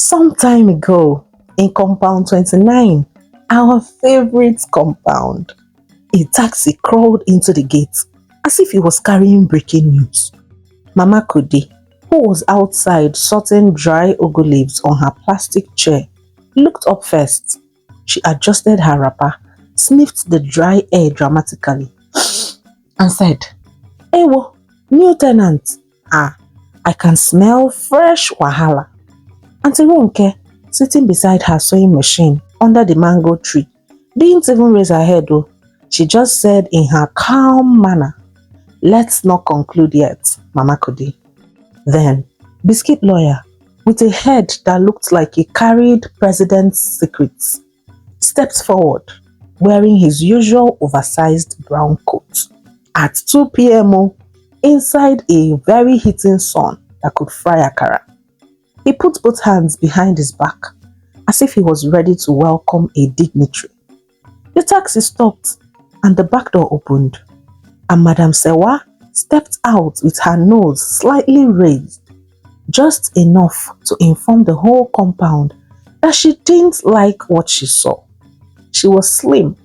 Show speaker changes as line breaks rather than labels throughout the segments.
Some time ago, in compound 29, our favorite compound, a taxi crawled into the gate as if it was carrying breaking news. Mama Kudi, who was outside sorting dry ugu leaves on her plastic chair, looked up first. She adjusted her wrapper, sniffed the dry air dramatically, and said, Ewo, new tenant. Ah, I can smell fresh wahala. Auntie Ronke, sitting beside her sewing machine under the mango tree, didn't even raise her head though. She just said in her calm manner, let's not conclude yet, Mama Kudi. Then, Biscuit Lawyer, with a head that looked like he carried president's secrets, stepped forward, wearing his usual oversized brown coat. At 2 p.m. inside a very heating sun that could fry akara. He put both hands behind his back, as if he was ready to welcome a dignitary. The taxi stopped, and the back door opened, and Madame Sewa stepped out with her nose slightly raised, just enough to inform the whole compound that she didn't like what she saw. She was slim,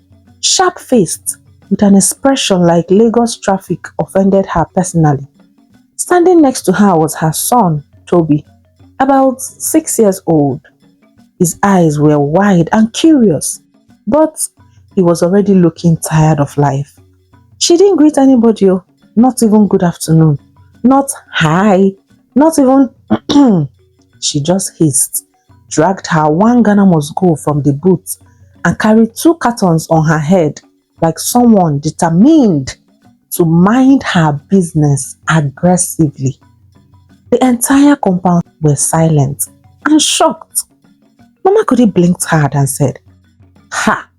sharp-faced, with an expression like Lagos traffic offended her personally. Standing next to her was her son, Toby, about 6 years old. His eyes were wide and curious, but he was already looking tired of life. She didn't greet anybody, not even good afternoon, not hi, not even She just hissed, dragged her one Ghana must go from the boot, and carried 2 cartons on her head like someone determined to mind her business aggressively. The entire compound were silent and shocked. Mama Kudi blinked hard and said, Ha!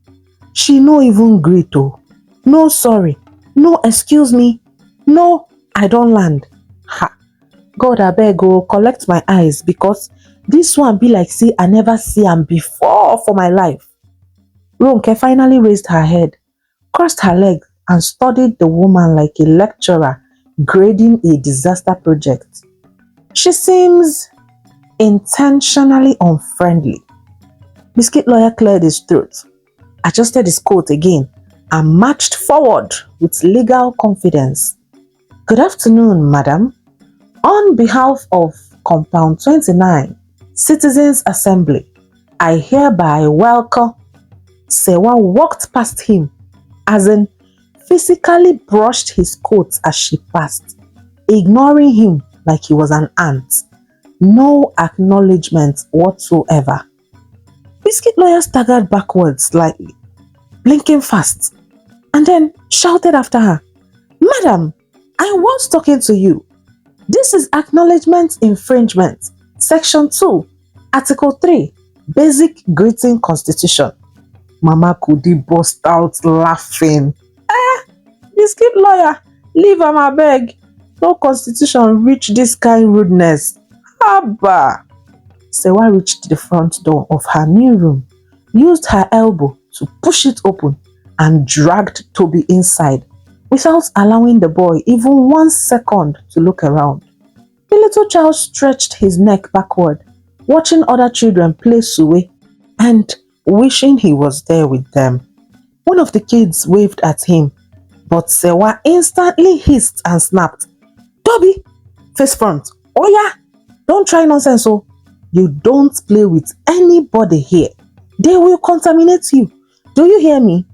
She no even greet oh. No sorry, no excuse me, no I don't land. Ha! God abeg oh, collect my eyes because this one be like say I never see am before for my life. Ronke finally raised her head, crossed her leg and studied the woman like a lecturer grading a disaster project. She seems intentionally unfriendly. Biscuit Lawyer cleared his throat, adjusted his coat again, and marched forward with legal confidence. Good afternoon, madam. On behalf of Compound 29 Citizens Assembly, I hereby welcome. Sewa walked past him, as in physically brushed his coat as she passed, ignoring him like he was an ant. No acknowledgement whatsoever. Biscuit Lawyer staggered backwards slightly, blinking fast, and then shouted after her, Madam, I was talking to you. This is acknowledgement infringement, Section 2, Article 3, Basic Greeting Constitution. Mama Kudi burst out laughing. Biscuit Lawyer, leave am abeg. No constitution reach this kind rudeness. Haba! Sewa reached the front door of her new room, used her elbow to push it open, and dragged Toby inside without allowing the boy even 1 second to look around. The little child stretched his neck backward, watching other children play suwe and wishing he was there with them. One of the kids waved at him, but Sewa instantly hissed and snapped, Toby, face front. Oh yeah, don't try nonsense oh. You don't play with anybody here. They will contaminate you. Do you hear me?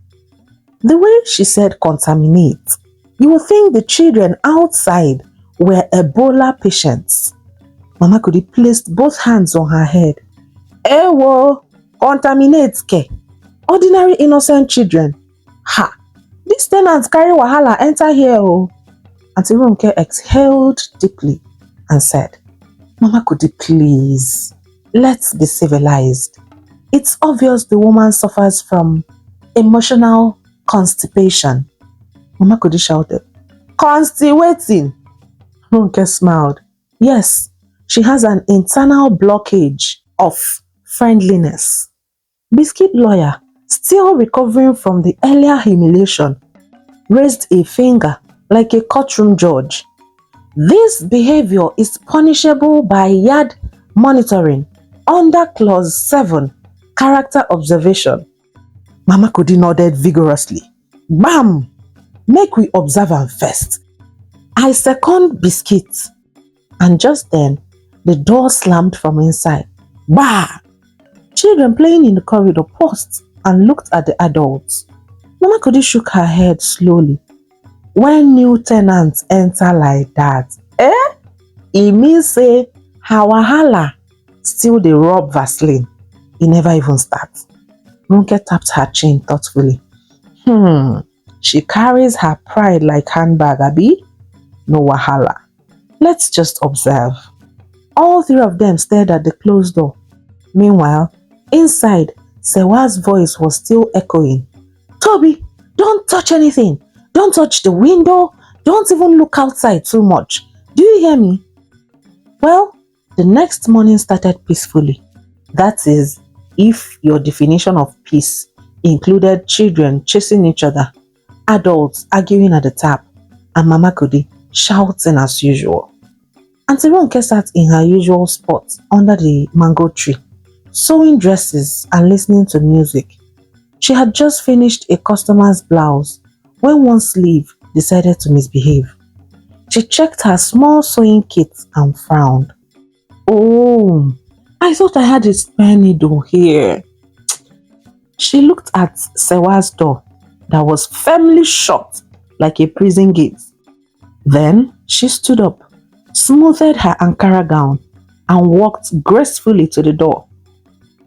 The way she said contaminate, you would think the children outside were Ebola patients. Mama Kudi placed both hands on her head. Ewo, contaminate ke. Ordinary innocent children. Ha! These tenants carry wahala enter here oh. Auntie Ronke exhaled deeply and said, Mama Kudi, please, let's be civilized. It's obvious the woman suffers from emotional constipation. Mama Kudi shouted, Constipating! Ronke smiled. Yes, she has an internal blockage of friendliness. Biscuit Lawyer, still recovering from the earlier humiliation, raised a finger like a courtroom judge. This behavior is punishable by yard monitoring Under clause 7, character observation, Mama Kudi nodded vigorously. Bam! Make we observe am first. I second biscuit. And just then, the door slammed from inside. Bah! Children playing in the corridor paused and looked at the adults. Mama Kudi shook her head slowly. When new tenants enter like that, e mean say her wahala still dey rub Vaseline. E never even start. Ronke tapped her chin thoughtfully. She carries her pride like handbag, abi? No wahala. Let's just observe. All three of them stared at the closed door. Meanwhile, inside, Sewa's voice was still echoing. Toby, don't touch anything. Don't touch the window. Don't even look outside too much. Do you hear me? Well, the next morning started peacefully. That is, if your definition of peace included children chasing each other, adults arguing at the tap, and Mama Kudi shouting as usual. Auntie Ronke sat in her usual spot under the mango tree, sewing dresses and listening to music. She had just finished a customer's blouse when one sleeve decided to misbehave. She checked her small sewing kit and frowned. Oh, I thought I had a spare needle here. She looked at Sewa's door that was firmly shut like a prison gate. Then she stood up, smoothed her Ankara gown, and walked gracefully to the door.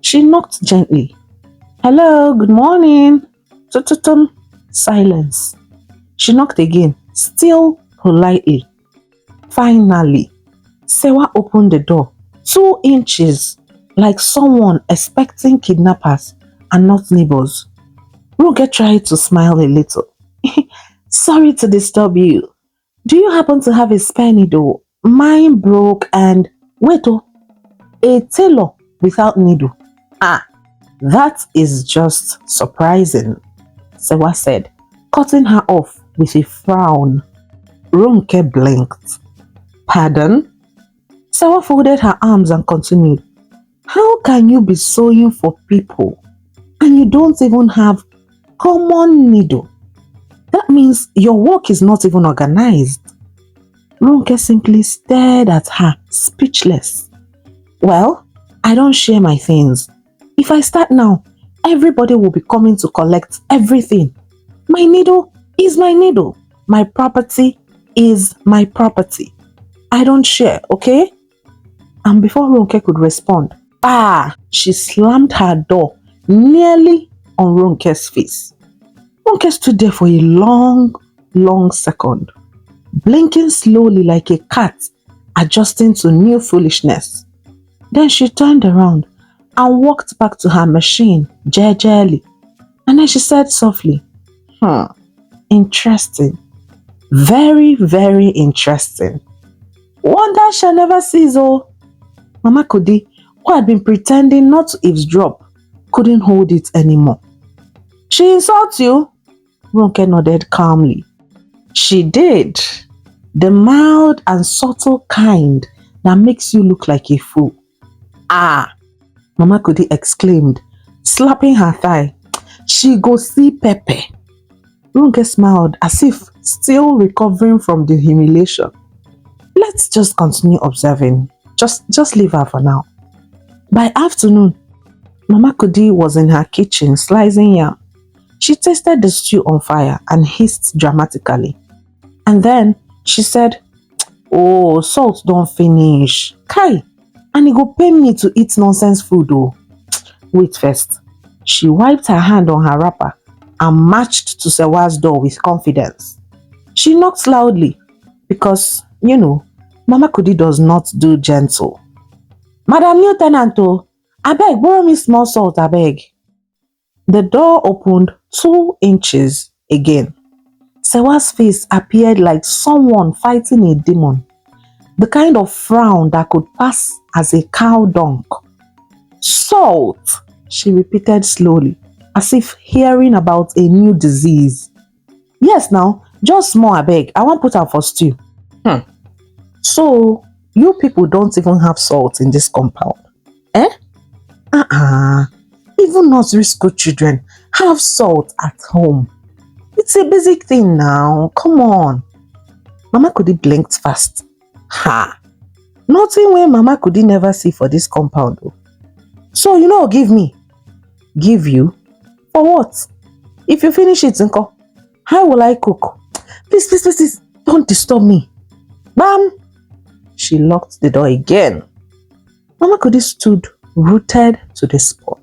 She knocked gently. Hello, good morning. Tututum. Silence. She knocked again, still politely. Finally, Sewa opened the door 2 inches, like someone expecting kidnappers and not neighbors. Ronke tried to smile a little. Sorry to disturb you. Do you happen to have a spare needle? Mine broke and... Wait a tailor without needle. That is just surprising, Sewa said, cutting her off with a frown. Ronke blinked. Pardon? Sewa folded her arms and continued. How can you be sewing for people and you don't even have common needle? That means your work is not even organized. Ronke simply stared at her, speechless. Well, I don't share my things. If I start now, everybody will be coming to collect everything. My needle is my needle. My property is my property. I don't share, okay? And before Ronke could respond, she slammed her door nearly on Ronke's face. Ronke stood there for a long second, blinking slowly like a cat adjusting to new foolishness. Then she turned around and walked back to her machine gingerly. And then she said softly, interesting. Very, very interesting. Wonder shall never cease, oh. Mama Kudi, who had been pretending not to eavesdrop, couldn't hold it anymore. She insults you? Ronke nodded calmly. She did. The mild and subtle kind that makes you look like a fool. Mama Kudi exclaimed, slapping her thigh. She go see Pepe. Ronke smiled as if still recovering from the humiliation. Let's just continue observing. Just leave her for now. By afternoon, Mama Kudi was in her kitchen slicing yam. She tasted the stew on fire and hissed dramatically. And then she said, oh, salt don't finish. Kai, and it go pain me to eat nonsense food though. Wait first. She wiped her hand on her wrapper and marched to Sewa's door with confidence. She knocked loudly because, Mama Kudi does not do gentle. Madame Tenant, abeg, borrow me small salt, abeg. The door opened 2 inches again. Sewa's face appeared like someone fighting a demon. The kind of frown that could pass as a cow dung. Salt, she repeated slowly, as if hearing about a new disease. Yes now, just small abeg, I wan put am for stew. So, you people don't even have salt in this compound. Even nursery school children have salt at home. It's a basic thing now. Come on. Mama Kudi blinked fast. Ha! Nothing wey Mama Kudi never see for this compound. So you know, give me. Give you? For what? If you finish it, Nko, how will I cook? Please, please, please, please, don't disturb me. Bam! She locked the door again. Mama Kudi stood rooted to the spot.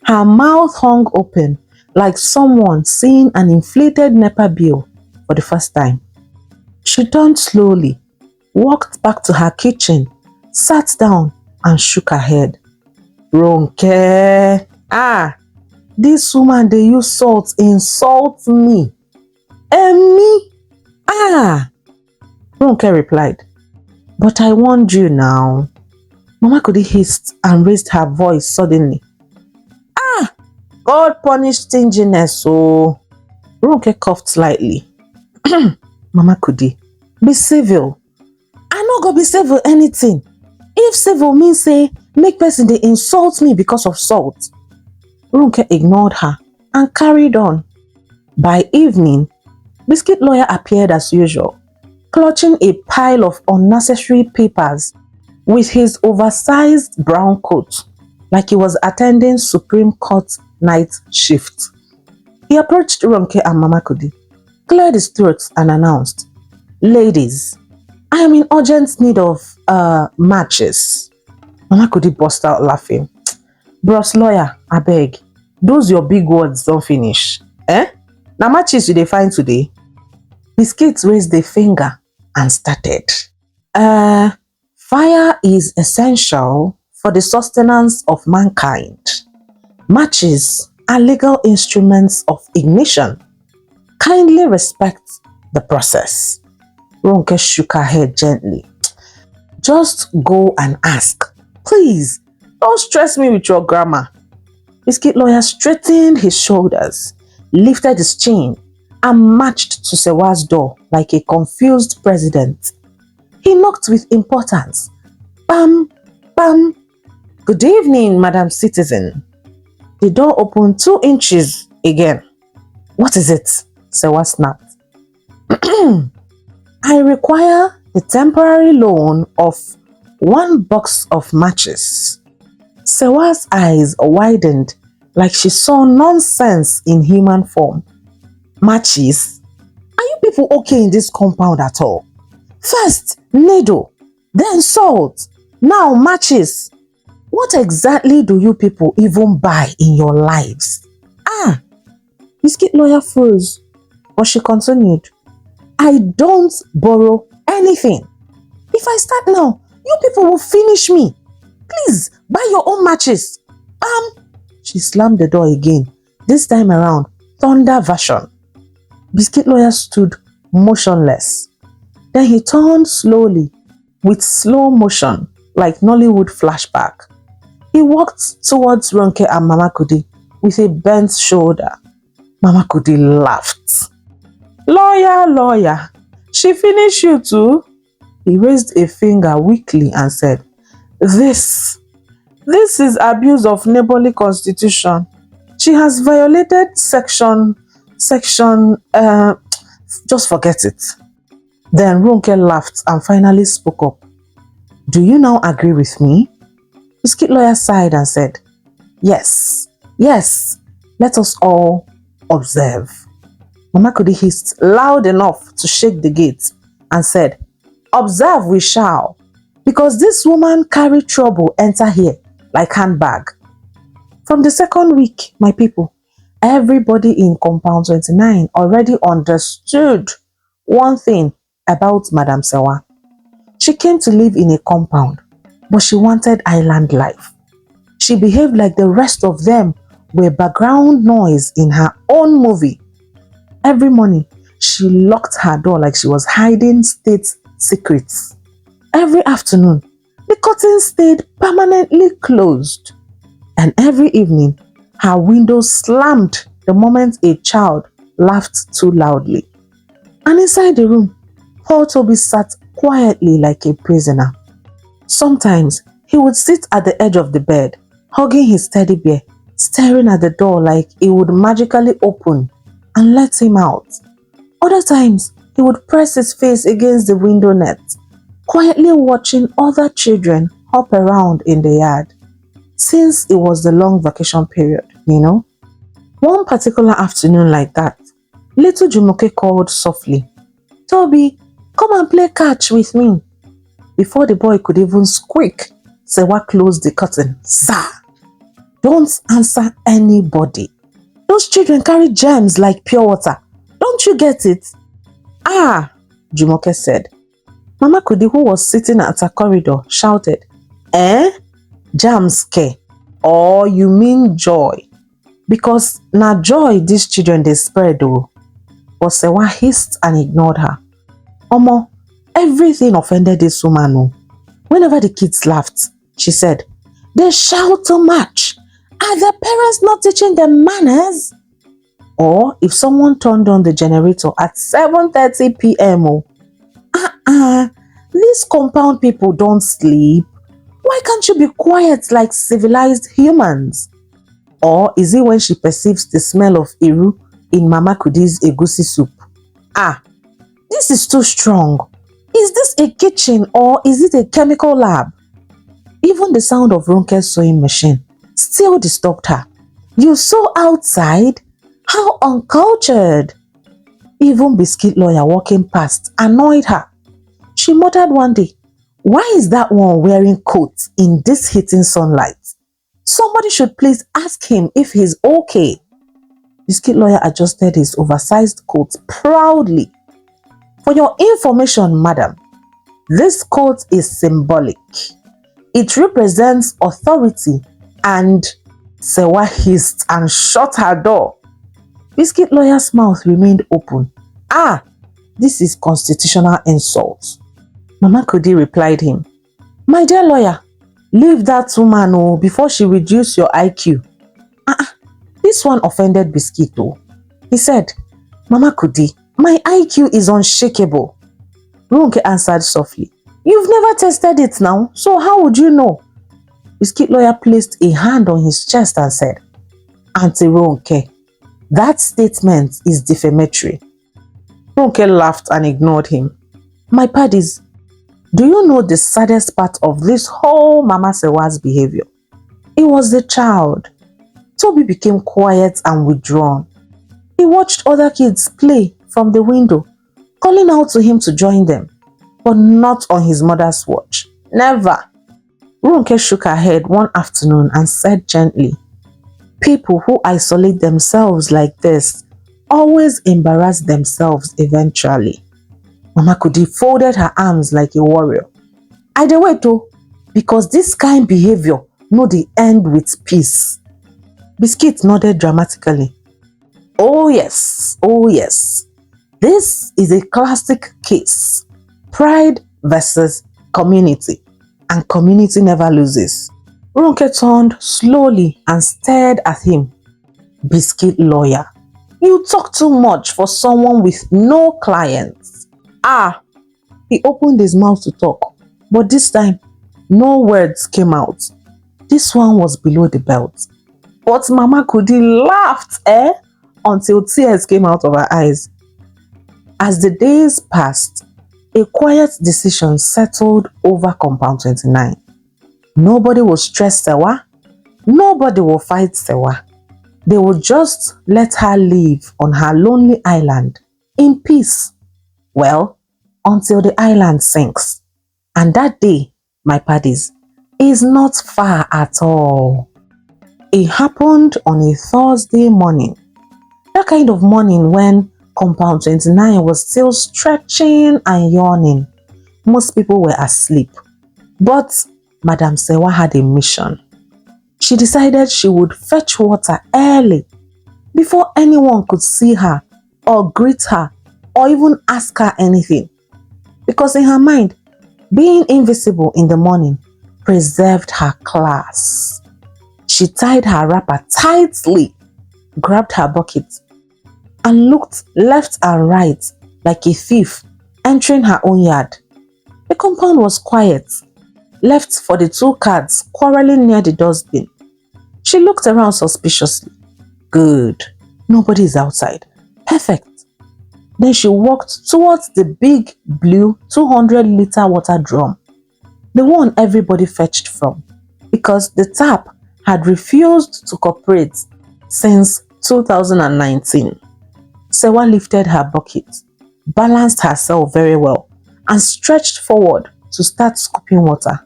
Her mouth hung open like someone seeing an inflated NEPA bill for the first time. She turned slowly, walked back to her kitchen, sat down and shook her head. Ronke, this woman they use salt insult me. Me? Ronke replied. But I warned you now. Mama Kudi hissed and raised her voice suddenly. God punished stinginess, so Ronke coughed slightly. Mama Kudi, be civil. I no go be civil anything. If civil means say make person they insult me because of salt. Ronke ignored her and carried on. By evening, Biscuit Lawyer appeared as usual, clutching a pile of unnecessary papers with his oversized brown coat, like he was attending Supreme Court night shift. He approached Ronke and Mama Kudi, cleared his throat and announced, "Ladies, I am in urgent need of matches." Mama Kudi burst out laughing. Bros Lawyer, abeg, those your big words don't finish. Now matches you dey find today? Biscuit raised a finger and started. Fire is essential for the sustenance of mankind. Matches are legal instruments of ignition. Kindly respect the process. Ronke shook her head gently. Just go and ask. Please, don't stress me with your grammar. Biscuit Lawyer straightened his shoulders, lifted his chin, and marched to Sewa's door like a confused president. He knocked with importance. Bam, bam. Good evening, Madam Citizen. The door opened 2 inches again. What is it? Sewa snapped. I require the temporary loan of 1 box of matches. Sewa's eyes widened like she saw nonsense in human form. Matches? Are you people okay in this compound at all? First, needle, then salt, now matches. What exactly do you people even buy in your lives? Biscuit Lawyer froze, but she continued. I don't borrow anything. If I start now, you people will finish me. Please, buy your own matches. She slammed the door again, this time around, thunder version. Biscuit Lawyer stood motionless. Then he turned slowly, with slow motion, like Nollywood flashback. He walked towards Ronke and Mama Kudi with a bent shoulder. Mama Kudi laughed. Lawyer, she finished you too? He raised a finger weakly and said, This is abuse of neighborly constitution. She has violated section, just forget it. Then Ronke laughed and finally spoke up. Do you now agree with me? Biscuit Lawyer sighed and said, Yes, let us all observe. Mama Kudi hissed loud enough to shake the gate and said, Observe we shall, because this woman carried trouble enter here like handbag. From the second week, my people, everybody in compound 29 already understood one thing about Madame Sewa. She came to live in a compound, but she wanted island life. She behaved like the rest of them were background noise in her own movie. Every morning, she locked her door like she was hiding state secrets. Every afternoon, the curtain stayed permanently closed. And every evening, her window slammed the moment a child laughed too loudly. And inside the room, Paul Toby sat quietly like a prisoner. Sometimes, he would sit at the edge of the bed, hugging his teddy bear staring at the door like it would magically open and let him out. Other times, he would press his face against the window net, quietly watching other children hop around in the yard. Since it was the long vacation period. One particular afternoon like that, little Jumoke called softly, "Toby, come and play catch with me." Before the boy could even squeak, Sewa closed the curtain. Sir, don't answer anybody. Those children carry germs like pure water. Don't you get it? Ah, Jumoke said. Mama Kudi, who was sitting at her corridor, shouted, "Eh? Germs ke? Or you mean joy? Because na joy these children they spread though." But Sewa hissed and ignored her. Omo, everything offended this woman. Oh. Whenever the kids laughed, she said, "They shout too much. Are the parents not teaching them manners?" Or if someone turned on the generator at 7:30 p.m. These compound people don't sleep. Why can't you be quiet like civilized humans? Or is it when she perceives the smell of Iru in Mama Kudi's egusi soup? This is too strong. Is this a kitchen or is it a chemical lab? Even the sound of Ronke's sewing machine still disturbed her. "You sew outside? How uncultured!" Even Biscuit Lawyer walking past annoyed her. She muttered one day, "Why is that one wearing coat in this hitting sunlight? Somebody should please ask him if he's okay." Biscuit Lawyer adjusted his oversized coat proudly. "For your information, madam, this coat is symbolic. It represents authority," and Sewa hissed and shut her door. Biscuit Lawyer's mouth remained open. This is constitutional insult. Mama Kudi replied him, "My dear lawyer, leave that woman before she reduce your IQ." This one offended Biscuit though. He said, "Mama Kudi, my IQ is unshakable." Ronke answered softly, "You've never tested it now, so how would you know?" Biscuit Lawyer placed a hand on his chest and said, "Auntie Ronke, that statement is defamatory." Ronke laughed and ignored him. "My paddies, do you know the saddest part of this whole Mama Sewa's behavior? It was the child." Toby became quiet and withdrawn. He watched other kids play from the window, calling out to him to join them, but not on his mother's watch. Never. Ronke shook her head one afternoon and said gently, "People who isolate themselves like this always embarrass themselves eventually." Mama Kudi folded her arms like a warrior. "I dey wait because this kind behavior no dey end with peace." Biscuit nodded dramatically. Oh yes. This is a classic case. Pride versus community. And community never loses. Ronke turned slowly and stared at him. "Biscuit Lawyer, you talk too much for someone with no clients." He opened his mouth to talk, but this time, no words came out. This one was below the belt. But Mama Kudi laughed, until tears came out of her eyes. As the days passed, a quiet decision settled over Compound 29. Nobody will stress Sewa. Nobody will fight Sewa. They will just let her live on her lonely island in peace. Well, until the island sinks. And that day, my paddies, is not far at all. It happened on a Thursday morning. That kind of morning when Compound 29 was still stretching and yawning. Most people were asleep. But Madame Sewa had a mission. She decided she would fetch water early before anyone could see her or greet her or even ask her anything. Because in her mind, being invisible in the morning preserved her class. She tied her wrapper tightly, grabbed her bucket, and looked left and right like a thief entering her own yard. The compound was quiet, left for the two cats quarreling near the dustbin. She looked around suspiciously. Good. Nobody is outside. Perfect. Then she walked towards the big blue 200-liter water drum, the one everybody fetched from, because the tap had refused to cooperate since 2019. Sewa lifted her bucket, balanced herself very well, and stretched forward to start scooping water.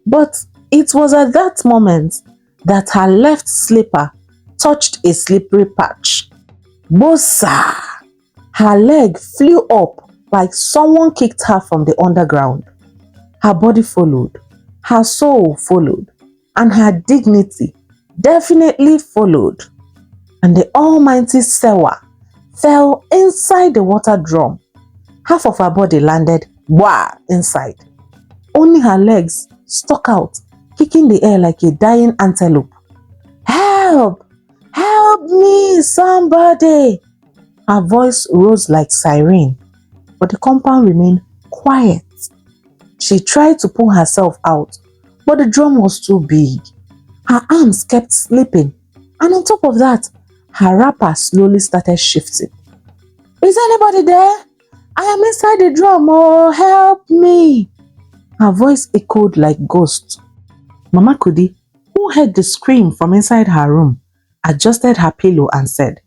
But it was at that moment that her left slipper touched a slippery patch. Bossa! Her leg flew up like someone kicked her from the underground. Her body followed, her soul followed, and her dignity definitely followed. And the almighty Sewa fell inside the water drum. Half of her body landed inside. Only her legs stuck out, kicking the air like a dying antelope. Help! Help me, somebody! Her voice rose like siren, but the compound remained quiet. She tried to pull herself out, but the drum was too big. Her arms kept slipping, and on top of that, her wrapper slowly started shifting. Is anybody there? I am inside the drum, oh, help me! Her voice echoed like ghost. Mama Kudi, who heard the scream from inside her room, adjusted her pillow and said,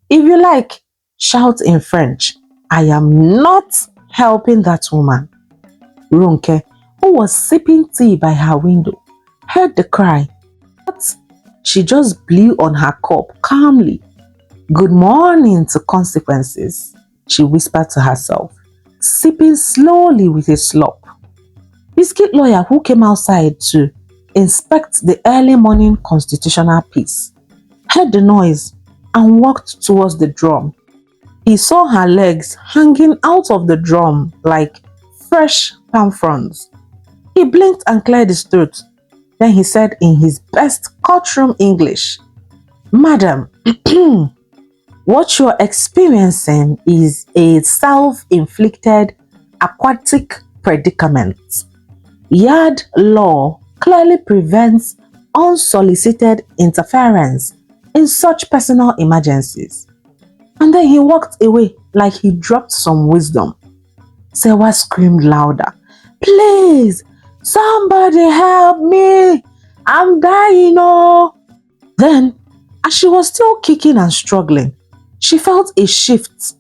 if you like, shout in French, I am not helping that woman. Ronke, who was sipping tea by her window, heard the cry, but she just blew on her cup calmly. Good morning to consequences, she whispered to herself, sipping slowly with a slop. Biscuit lawyer, who came outside to inspect the early morning constitutional piece, heard the noise and walked towards the drum. He saw her legs hanging out of the drum like fresh palm fronds. He blinked and cleared his throat. Then he said in his best courtroom English, Madam, what you're experiencing is a self-inflicted aquatic predicament. Yard law clearly prevents unsolicited interference in such personal emergencies. And then he walked away like he dropped some wisdom. Sewa screamed louder. Please, somebody help me! I'm dying, oh! Then, as she was still kicking and struggling, she felt a shift.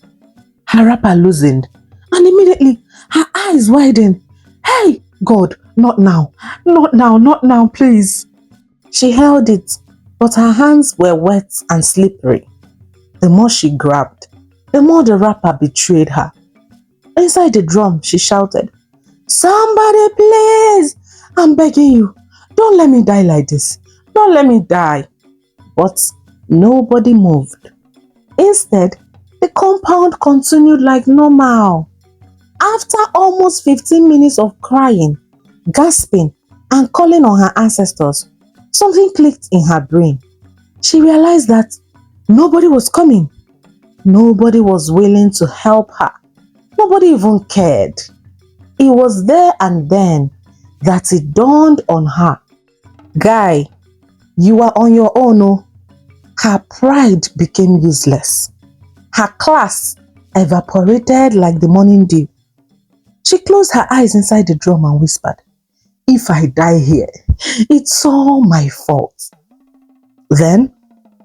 Her wrapper loosened, and immediately her eyes widened. Hey, God, not now, not now, not now, please. She held it, but her hands were wet and slippery. The more she grabbed, the more the wrapper betrayed her. Inside the drum, she shouted, somebody please! I'm begging you, don't let me die like this. Don't let me die. But nobody moved. Instead, the compound continued like normal. After almost 15 minutes of crying, gasping, and calling on her ancestors, something clicked in her brain. She realized that nobody was coming. Nobody was willing to help her. Nobody even cared. It was there and then that it dawned on her. Guy, you are on your own, oh. Her pride became useless. Her class evaporated like the morning dew. She closed her eyes inside the drum and whispered, if I die here, it's all my fault. Then,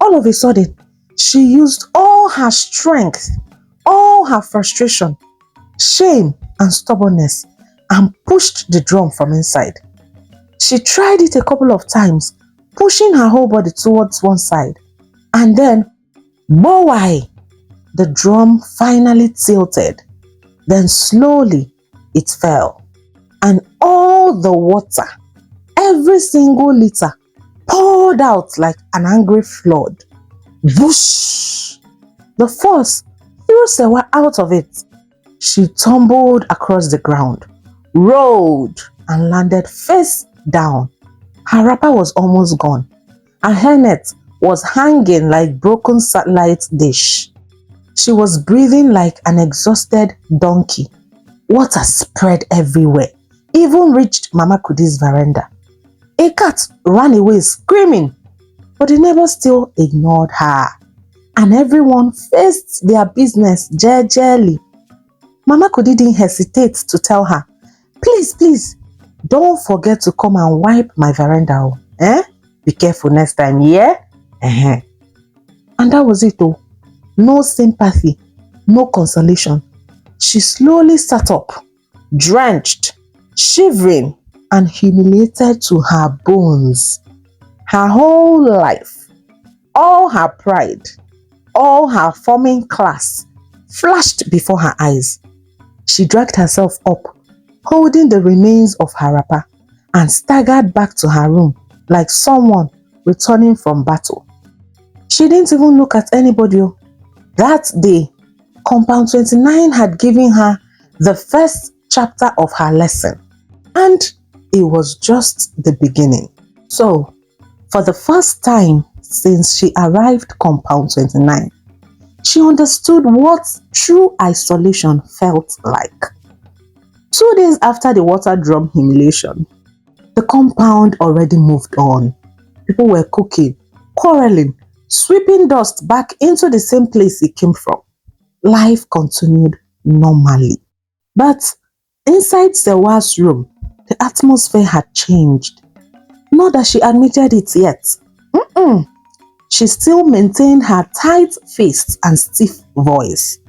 all of a sudden, she used all her strength, all her frustration, shame and stubbornness, and pushed the drum from inside. She tried it a couple of times, pushing her whole body towards one side, and then, boy, the drum finally tilted. Then slowly, it fell, and all the water, every single liter, poured out like an angry flood. Whoosh! The force threw Sewa out of it. She tumbled across the ground, rolled, and landed face down. Her wrapper was almost gone. Her hairnet was hanging like broken satellite dish. She was breathing like an exhausted donkey. Water spread everywhere, even reached Mama Kudi's veranda. A cat ran away screaming. But the neighbors still ignored her, and everyone faced their business jejely. Mama didn't hesitate to tell her, please, don't forget to come and wipe my veranda. Be careful next time, yeah? And that was it though. No sympathy, no consolation. She slowly sat up, drenched, shivering, and humiliated to her bones. Her whole life, all her pride, all her forming class flashed before her eyes. She dragged herself up, holding the remains of her wrapper, and staggered back to her room like someone returning from battle. She didn't even look at anybody. That day, Compound 29 had given her the first chapter of her lesson, and it was just the beginning. So, for the first time since she arrived Compound 29, she understood what true isolation felt like. 2 days after the water drum humiliation, the compound already moved on. People were cooking, quarreling, sweeping dust back into the same place it came from. Life continued normally. But inside Sewa's room, the atmosphere had changed. Not that she admitted it yet. She still maintained her tight fists and stiff voice.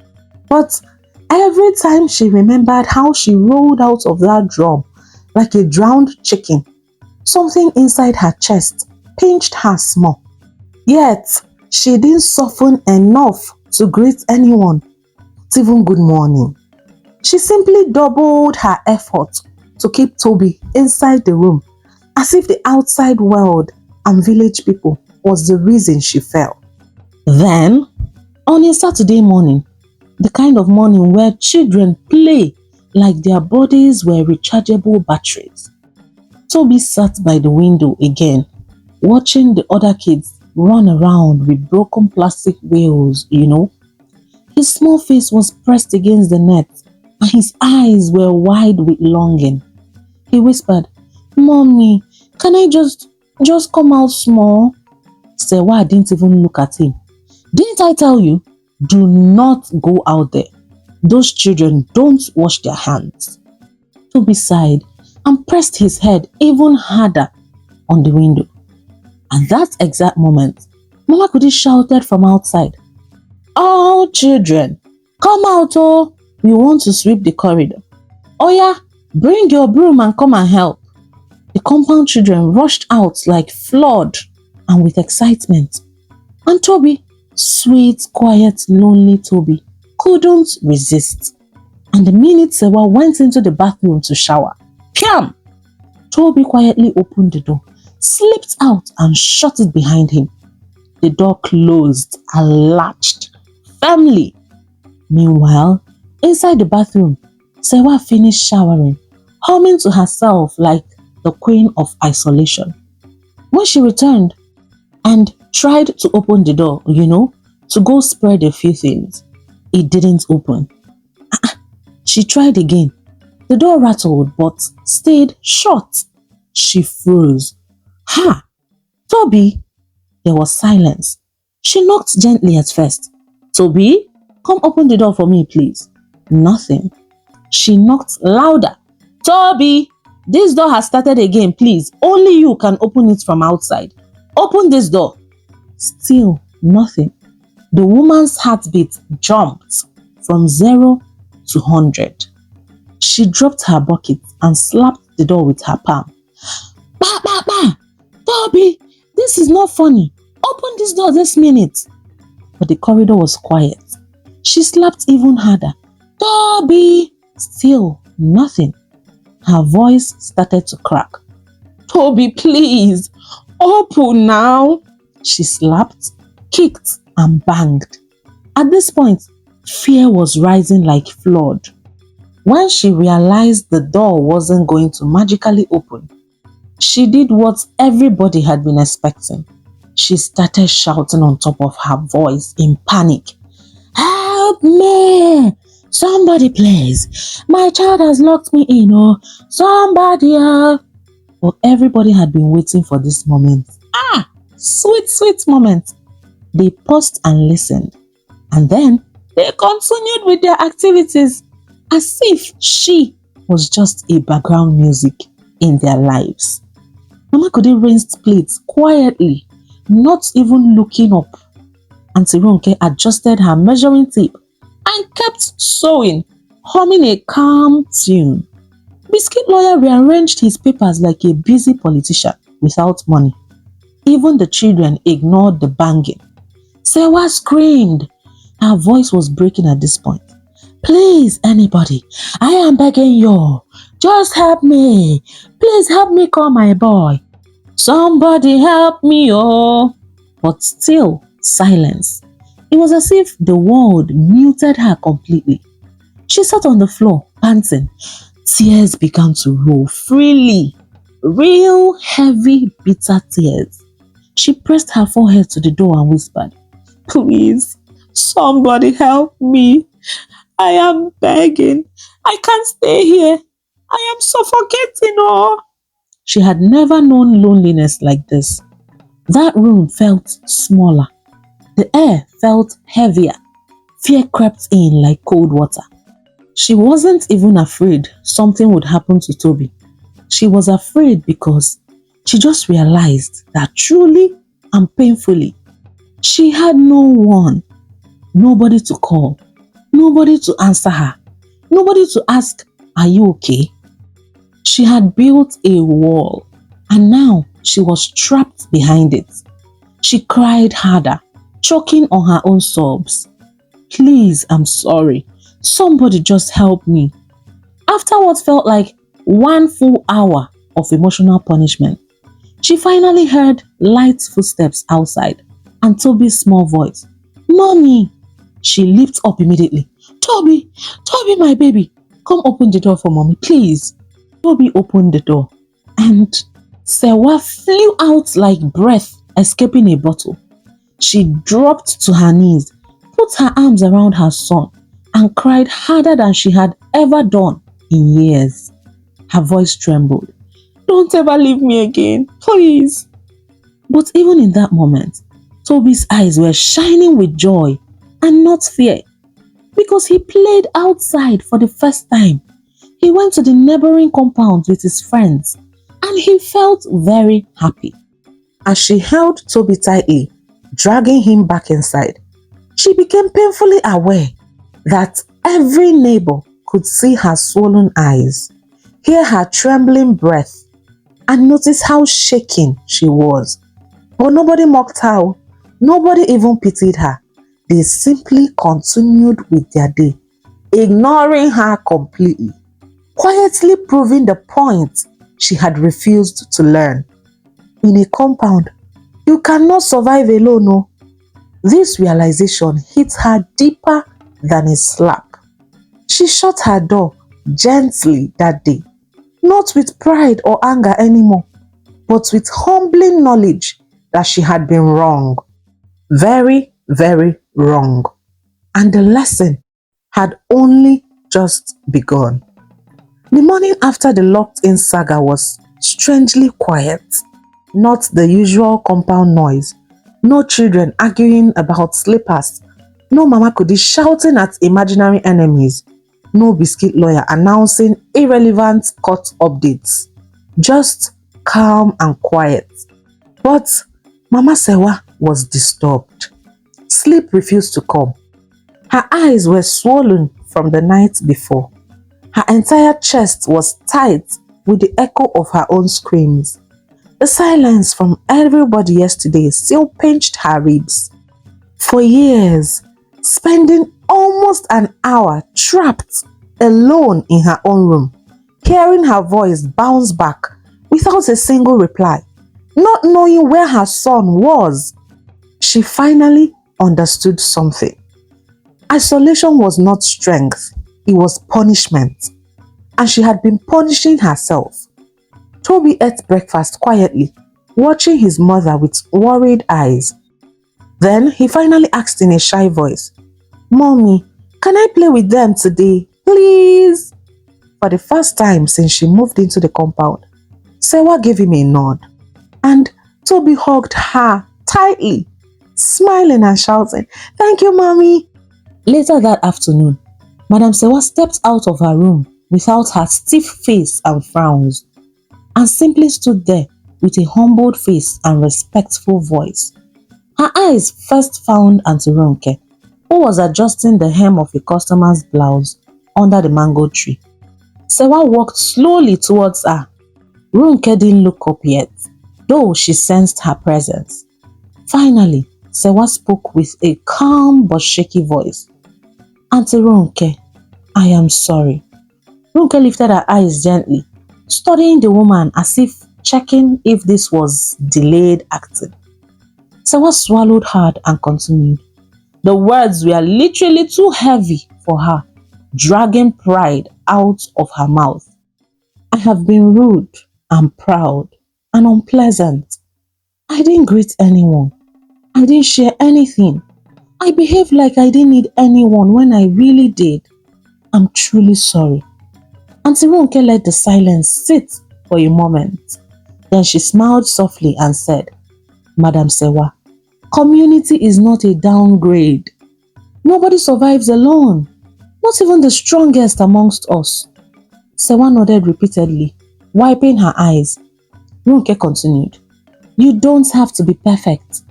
But every time she remembered how she rolled out of that drum like a drowned chicken, something inside her chest pinched her small. Yet, she didn't soften enough to greet anyone, not even good morning. She simply doubled her effort to keep Toby inside the room, as if the outside world and village people was the reason she fell. Then, on a Saturday morning, the kind of morning where children play like their bodies were rechargeable batteries, Toby sat by the window again, watching the other kids run around with broken plastic wheels. His small face was pressed against the net and his eyes were wide with longing. He whispered, "Mommy, can I just come out small?" Sewa didn't even look at him. "Didn't I tell you? Do not go out there. Those children don't wash their hands." Toby sighed and pressed his head even harder on the window. At that exact moment, Mama Kudi shouted from outside, "All children, come out oh! We want to sweep the corridor. Oya, bring your broom and come and help." The compound children rushed out like flood and with excitement. And Toby, sweet, quiet, lonely Toby, couldn't resist. And the minute Sewa went into the bathroom to shower, Piam! Toby quietly opened the door, slipped out and shut it behind him. The door closed and latched firmly. Meanwhile, inside the bathroom, Sewa finished showering, humming to herself like the queen of isolation. When she returned and tried to open the door, to go spread a few things, it didn't open. She tried again. The door rattled but stayed shut. She froze. "Ha! Toby!" There was silence. She knocked gently at first. "Toby, come open the door for me, please." Nothing. She knocked louder. "Toby, this door has started again, please. Only you can open it from outside. Open this door." Still nothing. The woman's heartbeat jumped from 0 to 100. She dropped her bucket and slapped the door with her palm. "Bah, bah, bah! Toby, this is not funny. Open this door this minute." But the corridor was quiet. She slapped even harder. "Toby!" Still nothing. Her voice started to crack. "Toby, please, open now." She slapped, kicked, and banged. At this point, fear was rising like flood. When she realized the door wasn't going to magically open, she did what everybody had been expecting. She started shouting on top of her voice in panic. "Help me! Somebody please! My child has locked me in, oh! Somebody help!" But everybody had been waiting for this moment. Sweet, sweet moment. They paused and listened, and then they continued with their activities as if she was just a background music in their lives. Mama Kude rinsed plates quietly, not even looking up. Auntie Ronke adjusted her measuring tape and kept sewing, humming a calm tune. Biscuit Lawyer rearranged his papers like a busy politician without money. Even the children ignored the banging. Sewa screamed. Her voice was breaking at this point. Please, anybody, I am begging you. Just help me. Please help me call my boy. Somebody help me, oh. But still, silence. It was as if the world muted her completely. She sat on the floor, panting. Tears began to roll freely. Real, heavy, bitter tears. She pressed her forehead to the door and whispered, Please, somebody help me. I am begging. I can't stay here. I am suffocating. Oh. She had never known loneliness like this. That room felt smaller. The air felt heavier. Fear crept in like cold water. She wasn't even afraid something would happen to Toby. She was afraid because she just realized that truly and painfully, she had no one, nobody to call, nobody to answer her, nobody to ask, are you okay? She had built a wall and now she was trapped behind it. She cried harder, choking on her own sobs. Please, I'm sorry. Somebody just help me. After what felt like 1 full hour of emotional punishment, she finally heard light footsteps outside and Toby's small voice. Mommy! She leaped up immediately. Toby, my baby, come open the door for mommy, please. Toby opened the door and Sewa flew out like breath escaping a bottle. She dropped to her knees, put her arms around her son and cried harder than she had ever done in years. Her voice trembled. Don't ever leave me again, please. But even in that moment, Toby's eyes were shining with joy and not fear because he played outside for the first time. He went to the neighboring compound with his friends and he felt very happy. As she held Toby tightly, dragging him back inside, she became painfully aware that every neighbor could see her swollen eyes, hear her trembling breath, and notice how shaken she was. But nobody mocked her. Nobody even pitied her. They simply continued with their day, ignoring her completely, quietly proving the point she had refused to learn. In a compound, you cannot survive alone. No. This realization hit her deeper than a slap. She shut her door gently that day, not with pride or anger anymore, but with humbling knowledge that she had been wrong. Very, very wrong. And the lesson had only just begun. The morning after the locked-in saga was strangely quiet. Not the usual compound noise. No children arguing about slippers. No Mama Kudi shouting at imaginary enemies. No biscuit lawyer announcing irrelevant court updates. Just calm and quiet. But Mama Sewa was disturbed. Sleep refused to come. Her eyes were swollen from the night before. Her entire chest was tight with the echo of her own screams. The silence from everybody yesterday still pinched her ribs. For years, spending almost an hour trapped alone in her own room, hearing her voice bounce back without a single reply, not knowing where her son was, she finally understood something. Isolation was not strength, it was punishment. And she had been punishing herself. Toby ate breakfast quietly, watching his mother with worried eyes. Then he finally asked in a shy voice, Mommy, can I play with them today, please? For the first time since she moved into the compound, Sewa gave him a nod, and Toby hugged her tightly, smiling and shouting, "Thank you, mommy." Later that afternoon, Madame Sewa stepped out of her room without her stiff face and frowns, and simply stood there with a humbled face and respectful voice. Her eyes first found Auntie Ronke, who was adjusting the hem of a customer's blouse under the mango tree. Sewa walked slowly towards her. Ronke didn't look up yet, though she sensed her presence. Finally, Sewa spoke with a calm but shaky voice. "Auntie Ronke, I am sorry." Ronke lifted her eyes gently, studying the woman as if checking if this was delayed acting. Sewa swallowed hard and continued. The words were literally too heavy for her, dragging pride out of her mouth. "I have been rude and proud and unpleasant. I didn't greet anyone. I didn't share anything. I behaved like I didn't need anyone when I really did. I'm truly sorry." Auntie Ronke let the silence sit for a moment. Then she smiled softly and said, "Madame Sewa, community is not a downgrade. Nobody survives alone, not even the strongest amongst us." Sewa nodded repeatedly, wiping her eyes. Ronke continued, "You don't have to be perfect.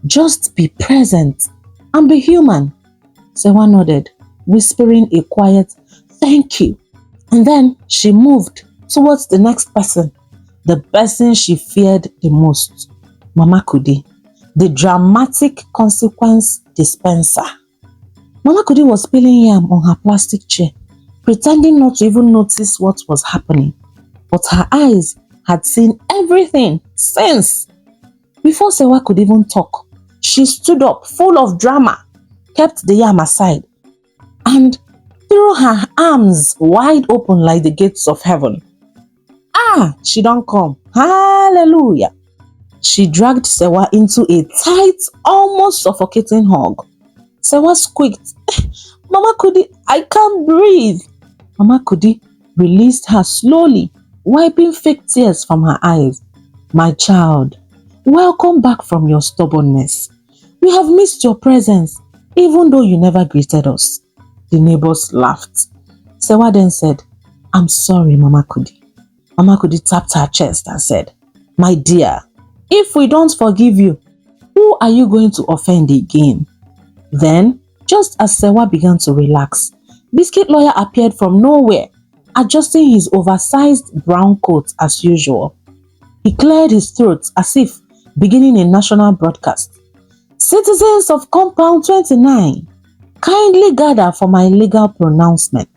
Just be present and be human." Sewa nodded, whispering a quiet "thank you." And then she moved towards the next person, the person she feared the most, Mama Kudi, the dramatic consequence dispenser. Mama Kudi was peeling yam on her plastic chair, pretending not to even notice what was happening. But her eyes had seen everything since. Before Sewa could even talk, she stood up full of drama, kept the yam aside, and threw her arms wide open like the gates of heaven. "Ah, she don't come. Hallelujah." She dragged Sewa into a tight, almost suffocating hug. Sewa squeaked, "Mama Kudi, I can't breathe." Mama Kudi released her slowly, wiping fake tears from her eyes. "My child, welcome back from your stubbornness. We have missed your presence, even though you never greeted us." The neighbors laughed. Sewa then said, "I'm sorry, Mama Kudi." Mama Kudi tapped her chest and said, "My dear, if we don't forgive you, who are you going to offend again?" Then, just as Sewa began to relax, Biscuit Lawyer appeared from nowhere, adjusting his oversized brown coat as usual. He cleared his throat as if beginning a national broadcast. "Citizens of Compound 29, kindly gather for my legal pronouncement."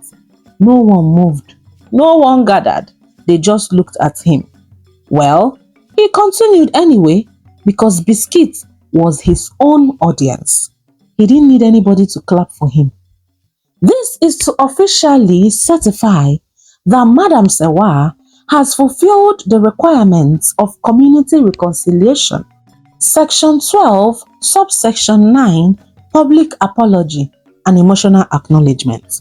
No one moved. No one gathered. They just looked at him. Well, he continued anyway because Biscuit was his own audience. He didn't need anybody to clap for him. "This is to officially certify that Madame Sewa has fulfilled the requirements of community reconciliation. Section 12, subsection 9, public apology and emotional acknowledgement."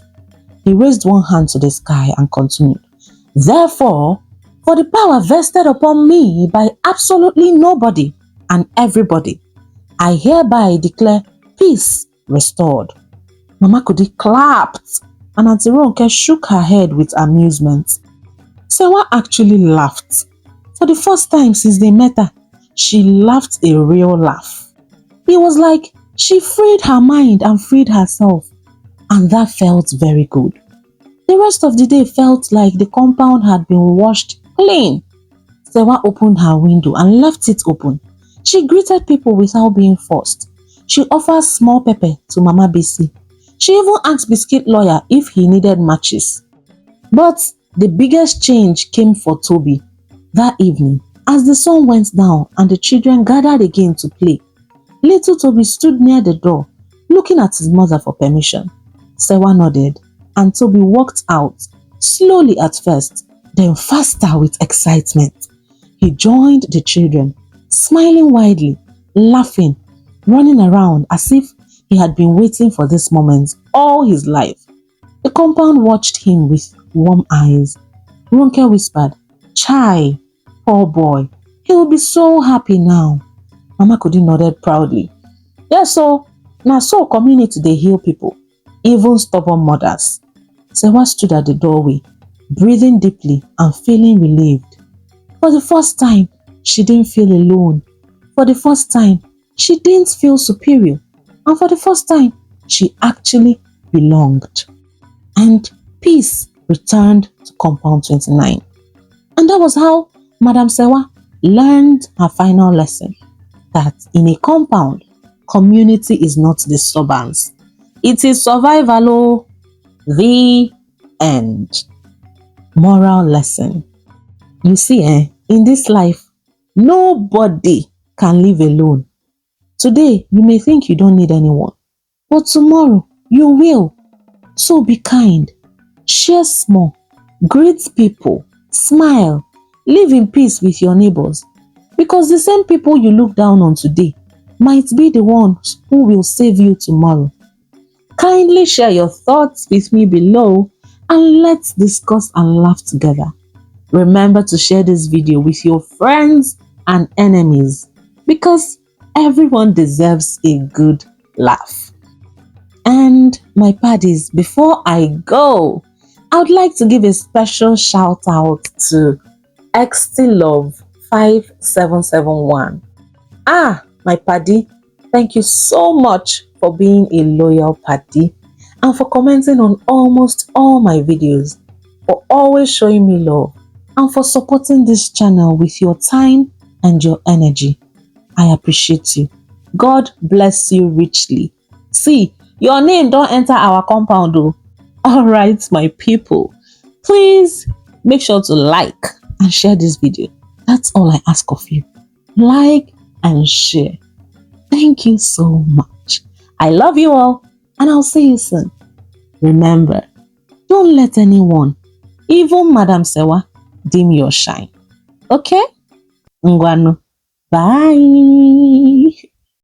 He raised one hand to the sky and continued, "Therefore, for the power vested upon me by absolutely nobody and everybody, I hereby declare peace restored." Mama Kudi clapped and Auntie Ronke shook her head with amusement. Sewa actually laughed. For the first time since they met her, she laughed a real laugh. It was like she freed her mind and freed herself, and that felt very good. The rest of the day felt like the compound had been washed clean. Sewa opened her window and left it open. She greeted people without being forced. She offered small pepper to Mama Bisi. She even asked Biscuit Lawyer if he needed matches. But the biggest change came for Toby. That evening, as the sun went down and the children gathered again to play, little Toby stood near the door, looking at his mother for permission. Sewa nodded, and Toby walked out, slowly at first, then faster with excitement. He joined the children, smiling widely, laughing, running around as if he had been waiting for this moment all his life. The compound watched him with warm eyes. Ronke whispered, "Chai, poor boy, he will be so happy now." Mama Kudi nodded proudly. Yes, so now so community they heal people, even stubborn mothers. Sewa stood at the doorway, breathing deeply and feeling relieved. For the first time, she didn't feel alone. For the first time, she didn't feel superior. And for the first time, she actually belonged. And peace returned to Compound 29. And that was how Madame Sewa learned her final lesson, that in a compound, community is not disturbance. It is survival. Oh, the end. Moral lesson. You see, in this life, nobody can live alone. Today, you may think you don't need anyone, but tomorrow, you will. So be kind, share small, greet people, smile, live in peace with your neighbors. Because the same people you look down on today might be the ones who will save you tomorrow. Kindly share your thoughts with me below and let's discuss and laugh together. Remember to share this video with your friends and enemies because everyone deserves a good laugh. And my paddies, before I go, I would like to give a special shout out to XTLove5771. My paddy, thank you so much for being a loyal paddy and for commenting on almost all my videos, for always showing me love and for supporting this channel with your time and your energy. I appreciate you. God bless you richly. See, your name don't enter our compound though. Alright, my people. Please make sure to like and share this video. That's all I ask of you. Like and share. Thank you so much. I love you all and I'll see you soon. Remember, don't let anyone, even Madame Sewa, dim your shine. Okay? Ngwanu. Bye.